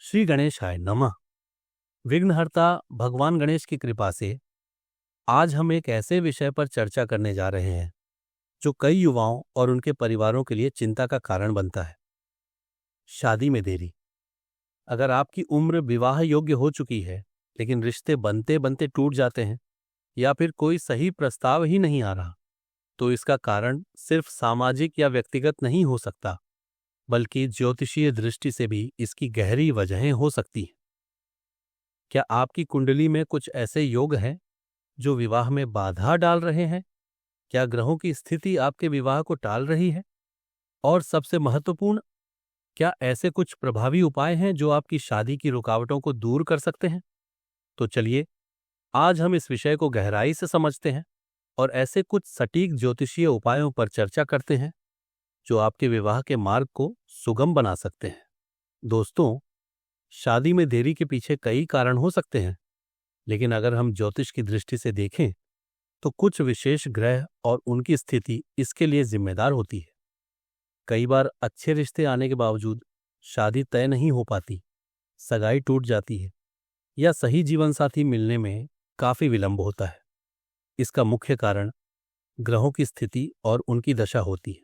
श्री गणेशाय नमः। विघ्नहर्ता भगवान गणेश की कृपा से आज हम एक ऐसे विषय पर चर्चा करने जा रहे हैं जो कई युवाओं और उनके परिवारों के लिए चिंता का कारण बनता है। शादी में देरी। अगर आपकी उम्र विवाह योग्य हो चुकी है लेकिन रिश्ते बनते बनते टूट जाते हैं या फिर कोई सही प्रस्ताव ही नहीं आ रहा, तो इसका कारण सिर्फ सामाजिक या व्यक्तिगत नहीं हो सकता, बल्कि ज्योतिषीय दृष्टि से भी इसकी गहरी वजहें हो सकती हैं। क्या आपकी कुंडली में कुछ ऐसे योग हैं जो विवाह में बाधा डाल रहे हैं? क्या ग्रहों की स्थिति आपके विवाह को टाल रही है? और सबसे महत्वपूर्ण, क्या ऐसे कुछ प्रभावी उपाय हैं जो आपकी शादी की रुकावटों को दूर कर सकते हैं? तो चलिए, आज हम इस विषय को गहराई से समझते हैं और ऐसे कुछ सटीक ज्योतिषीय उपायों पर चर्चा करते हैं जो आपके विवाह के मार्ग को सुगम बना सकते हैं। दोस्तों, शादी में देरी के पीछे कई कारण हो सकते हैं, लेकिन अगर हम ज्योतिष की दृष्टि से देखें तो कुछ विशेष ग्रह और उनकी स्थिति इसके लिए जिम्मेदार होती है। कई बार अच्छे रिश्ते आने के बावजूद शादी तय नहीं हो पाती, सगाई टूट जाती है या सही जीवनसाथी मिलने में काफी विलंब होता है। इसका मुख्य कारण ग्रहों की स्थिति और उनकी दशा होती है।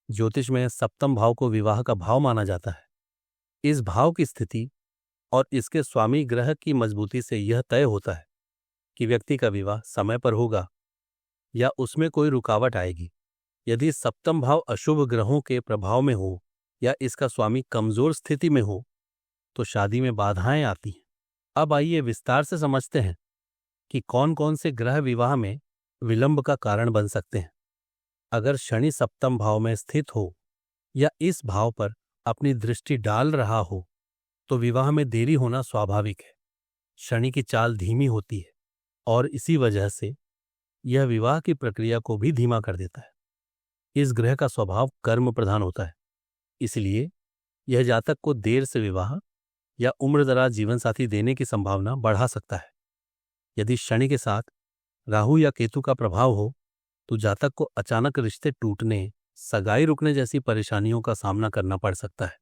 ज्योतिष में सप्तम भाव को विवाह का भाव माना जाता है। इस भाव की स्थिति और इसके स्वामी ग्रह की मजबूती से यह तय होता है कि व्यक्ति का विवाह समय पर होगा या उसमें कोई रुकावट आएगी। यदि सप्तम भाव अशुभ ग्रहों के प्रभाव में हो या इसका स्वामी कमजोर स्थिति में हो तो शादी में बाधाएं आती हैं। अब आइए विस्तार से समझते हैं कि कौन कौन से ग्रह विवाह में विलंब का कारण बन सकते हैं। अगर शनि सप्तम भाव में स्थित हो या इस भाव पर अपनी दृष्टि डाल रहा हो तो विवाह में देरी होना स्वाभाविक है। शनि की चाल धीमी होती है और इसी वजह से यह विवाह की प्रक्रिया को भी धीमा कर देता है। इस ग्रह का स्वभाव कर्म प्रधान होता है, इसलिए यह जातक को देर से विवाह या उम्रदराज जीवनसाथी देने की संभावना बढ़ा सकता है। यदि शनि के साथ राहु या केतु का प्रभाव हो तो जातक को अचानक रिश्ते टूटने, सगाई रुकने जैसी परेशानियों का सामना करना पड़ सकता है।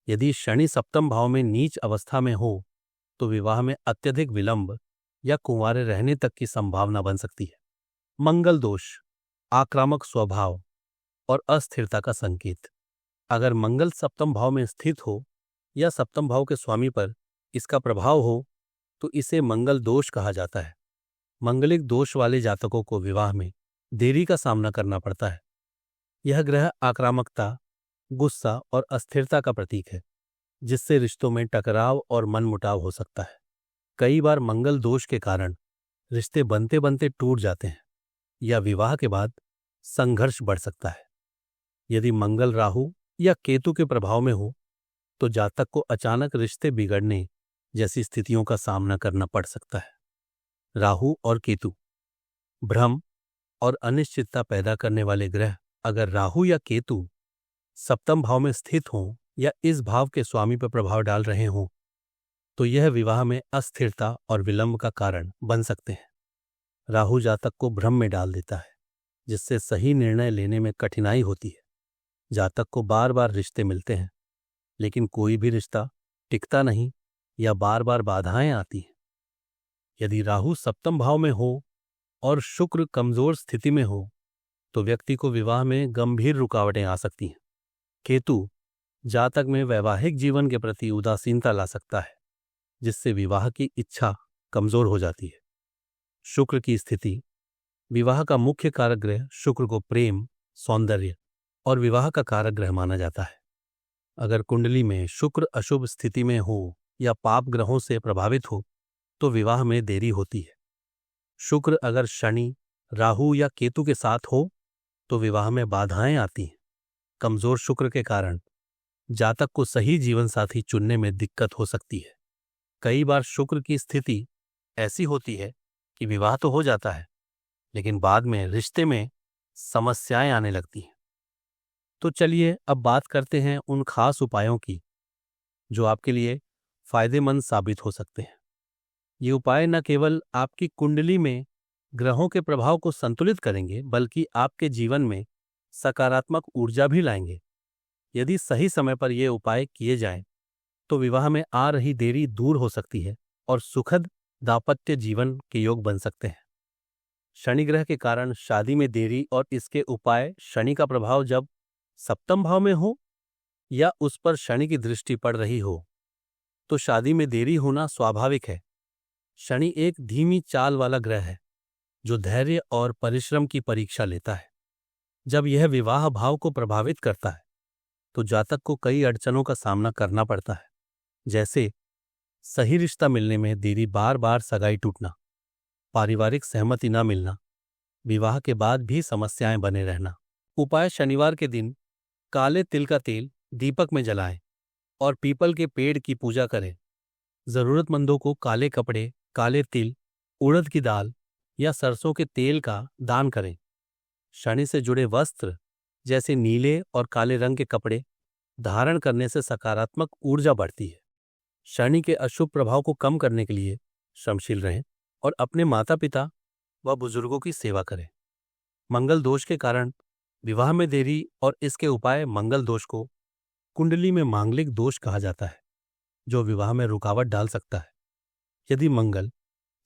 यदि शनि सप्तम भाव में नीच अवस्था में हो तो विवाह में अत्यधिक विलंब या कुंवारे रहने तक की संभावना बन सकती है। मंगल दोष, आक्रामक स्वभाव और अस्थिरता का संकेत। अगर मंगल सप्तम भाव में स्थित हो या सप्तम भाव के स्वामी पर इसका प्रभाव हो तो इसे मंगल दोष कहा जाता है। मंगलिक दोष वाले जातकों को विवाह में देरी का सामना करना पड़ता है। यह ग्रह आक्रामकता, गुस्सा और अस्थिरता का प्रतीक है, जिससे रिश्तों में टकराव और मनमुटाव हो सकता है। कई बार मंगल दोष के कारण रिश्ते बनते बनते टूट जाते हैं या विवाह के बाद संघर्ष बढ़ सकता है। यदि मंगल राहु या केतु के प्रभाव में हो तो जातक को अचानक रिश्ते बिगड़ने जैसी स्थितियों का सामना करना पड़ सकता है। राहु और केतु, भ्रम और अनिश्चितता पैदा करने वाले ग्रह अगर राहु या केतु सप्तम भाव में स्थित हों या इस भाव के स्वामी पर प्रभाव डाल रहे हों तो यह विवाह में अस्थिरता और विलंब का कारण बन सकते हैं। राहु जातक को भ्रम में डाल देता है, जिससे सही निर्णय लेने में कठिनाई होती है। जातक को बार बार रिश्ते मिलते हैं लेकिन कोई भी रिश्ता टिकता नहीं या बार बार बाधाएं आती हैं। यदि राहु सप्तम भाव में हो और शुक्र कमजोर स्थिति में हो तो व्यक्ति को विवाह में गंभीर रुकावटें आ सकती हैं। केतु जातक में वैवाहिक जीवन के प्रति उदासीनता ला सकता है, जिससे विवाह की इच्छा कमजोर हो जाती है। शुक्र की स्थिति, विवाह का मुख्य कारक ग्रह शुक्र को प्रेम, सौंदर्य और विवाह का कारक ग्रह माना जाता है। अगर कुंडली में शुक्र अशुभ स्थिति में हो या पाप ग्रहों से प्रभावित हो तो विवाह में देरी होती है। शुक्र अगर शनि, राहु या केतु के साथ हो तो विवाह में बाधाएं आती हैं। कमजोर शुक्र के कारण जातक को सही जीवनसाथी चुनने में दिक्कत हो सकती है। कई बार शुक्र की स्थिति ऐसी होती है कि विवाह तो हो जाता है लेकिन बाद में रिश्ते में समस्याएं आने लगती हैं। तो चलिए अब बात करते हैं उन खास उपायों की जो आपके लिए फायदेमंद साबित हो सकते हैं। ये उपाय न केवल आपकी कुंडली में ग्रहों के प्रभाव को संतुलित करेंगे बल्कि आपके जीवन में सकारात्मक ऊर्जा भी लाएंगे। यदि सही समय पर ये उपाय किए जाएं तो विवाह में आ रही देरी दूर हो सकती है और सुखद दाम्पत्य जीवन के योग बन सकते हैं। शनि ग्रह के कारण शादी में देरी और इसके उपाय। शनि का प्रभाव जब सप्तम भाव में हो या उस पर शनि की दृष्टि पड़ रही हो तो शादी में देरी होना स्वाभाविक है। शनि एक धीमी चाल वाला ग्रह है जो धैर्य और परिश्रम की परीक्षा लेता है। जब यह विवाह भाव को प्रभावित करता है तो जातक को कई अड़चनों का सामना करना पड़ता है, जैसे सही रिश्ता मिलने में देरी, बार बार सगाई टूटना, पारिवारिक सहमति न मिलना, विवाह के बाद भी समस्याएं बने रहना। उपाय: शनिवार के दिन काले तिल का तेल दीपक में जलाएं और पीपल के पेड़ की पूजा करें। जरूरतमंदों को काले कपड़े, काले तिल, उड़द की दाल या सरसों के तेल का दान करें। शनि से जुड़े वस्त्र जैसे नीले और काले रंग के कपड़े धारण करने से सकारात्मक ऊर्जा बढ़ती है। शनि के अशुभ प्रभाव को कम करने के लिए श्रमशील रहें और अपने माता पिता व बुजुर्गों की सेवा करें। मंगल दोष के कारण विवाह में देरी और इसके उपाय। मंगल दोष को कुंडली में मांगलिक दोष कहा जाता है जो विवाह में रुकावट डाल सकता है। यदि मंगल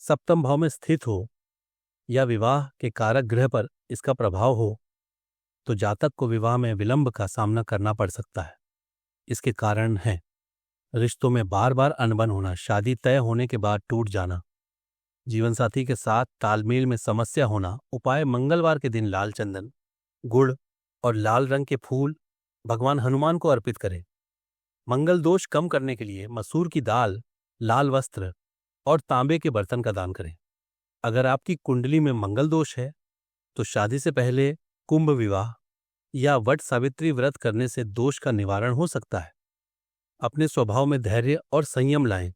सप्तम भाव में स्थित हो या विवाह के कारक ग्रह पर इसका प्रभाव हो तो जातक को विवाह में विलंब का सामना करना पड़ सकता है। इसके कारण हैं रिश्तों में बार बार अनबन होना, शादी तय होने के बाद टूट जाना, जीवनसाथी के साथ तालमेल में समस्या होना। उपाय: मंगलवार के दिन लाल चंदन, गुड़ और लाल रंग के फूल भगवान हनुमान को अर्पित करें। मंगल दोष कम करने के लिए मसूर की दाल, लाल वस्त्र और तांबे के बर्तन का दान करें। अगर आपकी कुंडली में मंगल दोष है तो शादी से पहले कुंभ विवाह या वट सावित्री व्रत करने से दोष का निवारण हो सकता है। अपने स्वभाव में धैर्य और संयम लाएं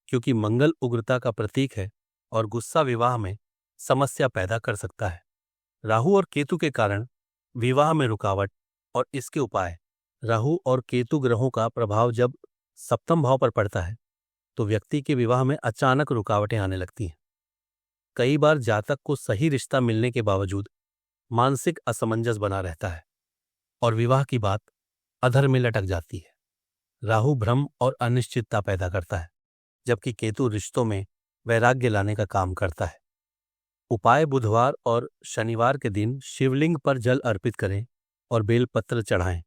क्योंकि मंगल उग्रता का प्रतीक है और गुस्सा विवाह में समस्या पैदा कर सकता है। राहु और केतु के कारण विवाह में रुकावट और इसके उपाय। राहु और केतु ग्रहों का प्रभाव जब सप्तम भाव पर पड़ता है तो व्यक्ति के विवाह में अचानक रुकावटें आने लगती हैं। कई बार जातक को सही रिश्ता मिलने के बावजूद मानसिक असमंजस बना रहता है और विवाह की बात अधर में लटक जाती है। राहु भ्रम और अनिश्चितता पैदा करता है जबकि केतु रिश्तों में वैराग्य लाने का काम करता है। उपाय: बुधवार और शनिवार के दिन शिवलिंग पर जल अर्पित करें और बेलपत्र चढ़ाएं।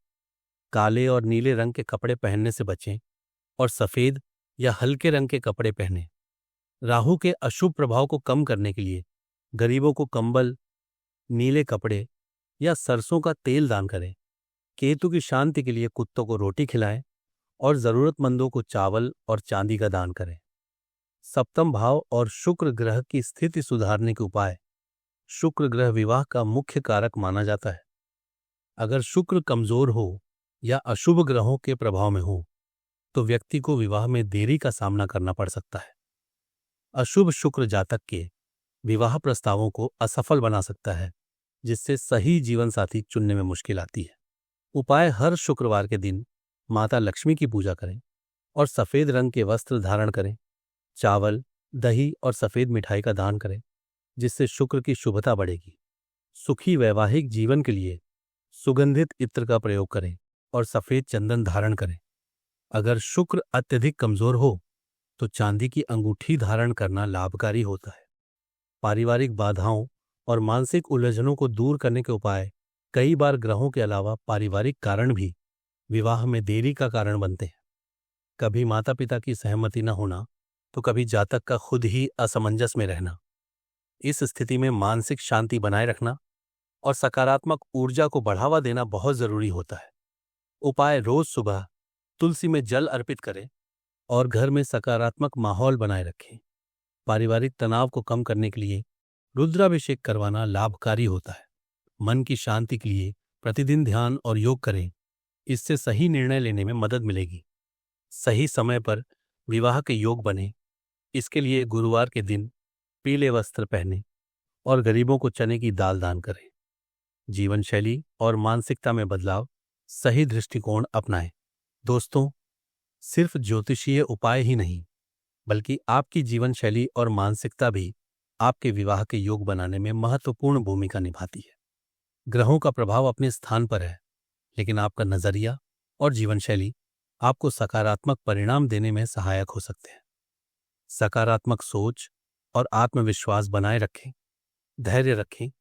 काले और नीले रंग के कपड़े पहनने से बचें और सफेद या हल्के रंग के कपड़े पहनें। राहु के अशुभ प्रभाव को कम करने के लिए गरीबों को कंबल, नीले कपड़े या सरसों का तेल दान करें। केतु की शांति के लिए कुत्तों को रोटी खिलाएं और जरूरतमंदों को चावल और चांदी का दान करें। सप्तम भाव और शुक्र ग्रह की स्थिति सुधारने के उपाय। शुक्र ग्रह विवाह का मुख्य कारक माना जाता है। अगर शुक्र कमजोर हो या अशुभ ग्रहों के प्रभाव में हो तो व्यक्ति को विवाह में देरी का सामना करना पड़ सकता है। अशुभ शुक्र जातक के विवाह प्रस्तावों को असफल बना सकता है जिससे सही जीवनसाथी चुनने में मुश्किल आती है। उपाय: हर शुक्रवार के दिन माता लक्ष्मी की पूजा करें और सफेद रंग के वस्त्र धारण करें। चावल, दही और सफेद मिठाई का दान करें जिससे शुक्र की शुभता बढ़ेगी। सुखी वैवाहिक जीवन के लिए सुगंधित इत्र का प्रयोग करें और सफेद चंदन धारण करें। अगर शुक्र अत्यधिक कमजोर हो तो चांदी की अंगूठी धारण करना लाभकारी होता है। पारिवारिक बाधाओं और मानसिक उलझनों को दूर करने के उपाय। कई बार ग्रहों के अलावा पारिवारिक कारण भी विवाह में देरी का कारण बनते हैं। कभी माता पिता की सहमति न होना तो कभी जातक का खुद ही असमंजस में रहना। इस स्थिति में मानसिक शांति बनाए रखना और सकारात्मक ऊर्जा को बढ़ावा देना बहुत जरूरी होता है। उपाय: रोज सुबह तुलसी में जल अर्पित करें और घर में सकारात्मक माहौल बनाए रखें। पारिवारिक तनाव को कम करने के लिए रुद्राभिषेक करवाना लाभकारी होता है। मन की शांति के लिए प्रतिदिन ध्यान और योग करें, इससे सही निर्णय लेने में मदद मिलेगी। सही समय पर विवाह के योग बने, इसके लिए गुरुवार के दिन पीले वस्त्र पहनें और गरीबों को चने की दाल दान करें। जीवन शैली और मानसिकता में बदलाव, सही दृष्टिकोण अपनाएं। दोस्तों, सिर्फ ज्योतिषीय उपाय ही नहीं बल्कि आपकी जीवन शैली और मानसिकता भी आपके विवाह के योग बनाने में महत्वपूर्ण भूमिका निभाती है। ग्रहों का प्रभाव अपने स्थान पर है लेकिन आपका नजरिया और जीवन शैली आपको सकारात्मक परिणाम देने में सहायक हो सकते हैं। सकारात्मक सोच और आत्मविश्वास बनाए रखें, धैर्य रखें।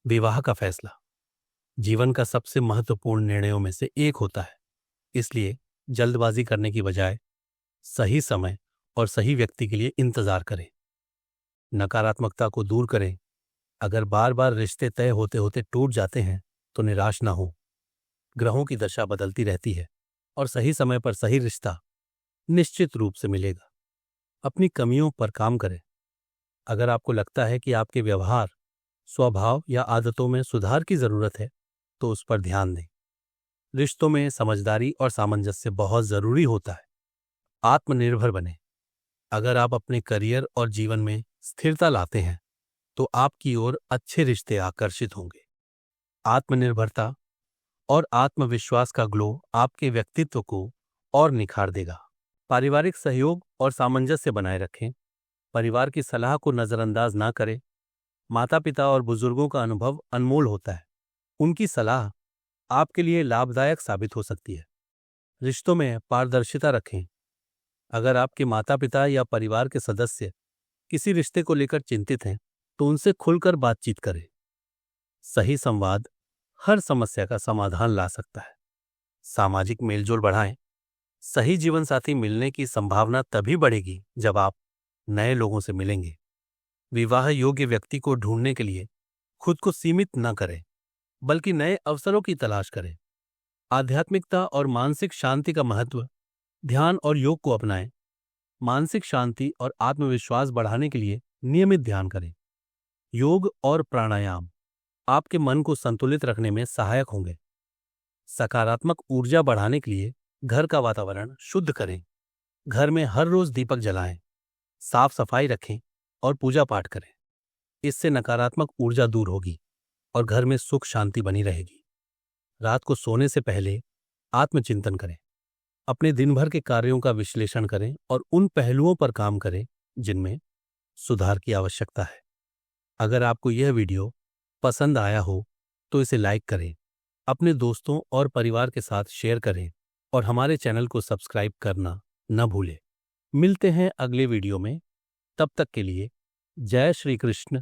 विवाह का फैसला जीवन का सबसे महत्वपूर्ण निर्णयों में से एक होता है, इसलिए जल्दबाजी करने की बजाय सही समय और सही व्यक्ति के लिए इंतजार करें। नकारात्मकता को दूर करें। अगर बार बार रिश्ते तय होते होते टूट जाते हैं तो निराश ना हो। ग्रहों की दशा बदलती रहती है और सही समय पर सही रिश्ता निश्चित रूप से मिलेगा। अपनी कमियों पर काम करें। अगर आपको लगता है कि आपके व्यवहार, स्वभाव या आदतों में सुधार की जरूरत है तो उस पर ध्यान दें। रिश्तों में समझदारी और सामंजस्य बहुत जरूरी होता है। आत्मनिर्भर बने। अगर आप अपने करियर और जीवन में स्थिरता लाते हैं तो आपकी ओर अच्छे रिश्ते आकर्षित होंगे। आत्मनिर्भरता और आत्मविश्वास का ग्लो आपके व्यक्तित्व को और निखार देगा। पारिवारिक सहयोग और सामंजस्य बनाए रखें। परिवार की सलाह को नजरअंदाज ना करें। माता पिता और बुजुर्गों का अनुभव अनमोल होता है। उनकी सलाह आपके लिए लाभदायक साबित हो सकती है। रिश्तों में पारदर्शिता रखें। अगर आपके माता पिता या परिवार के सदस्य किसी रिश्ते को लेकर चिंतित हैं तो उनसे खुलकर बातचीत करें। सही संवाद हर समस्या का समाधान ला सकता है। सामाजिक मेलजोल बढ़ाएं। सही जीवनसाथी मिलने की संभावना तभी बढ़ेगी जब आप नए लोगों से मिलेंगे। विवाह योग्य व्यक्ति को ढूंढने के लिए खुद को सीमित न करें, बल्कि नए अवसरों की तलाश करें। आध्यात्मिकता और मानसिक शांति का महत्व। ध्यान और योग को अपनाएं। मानसिक शांति और आत्मविश्वास बढ़ाने के लिए नियमित ध्यान करें। योग और प्राणायाम आपके मन को संतुलित रखने में सहायक होंगे। सकारात्मक ऊर्जा बढ़ाने के लिए घर का वातावरण शुद्ध करें। घर में हर रोज दीपक जलाएं, साफ सफाई रखें और पूजा पाठ करें। इससे नकारात्मक ऊर्जा दूर होगी और घर में सुख शांति बनी रहेगी। रात को सोने से पहले आत्मचिंतन करें। अपने दिन भर के कार्यों का विश्लेषण करें और उन पहलुओं पर काम करें जिनमें सुधार की आवश्यकता है। अगर आपको यह वीडियो पसंद आया हो तो इसे लाइक करें, अपने दोस्तों और परिवार के साथ शेयर करें और हमारे चैनल को सब्सक्राइब करना न भूलें। मिलते हैं अगले वीडियो में। तब तक के लिए जय श्री कृष्ण,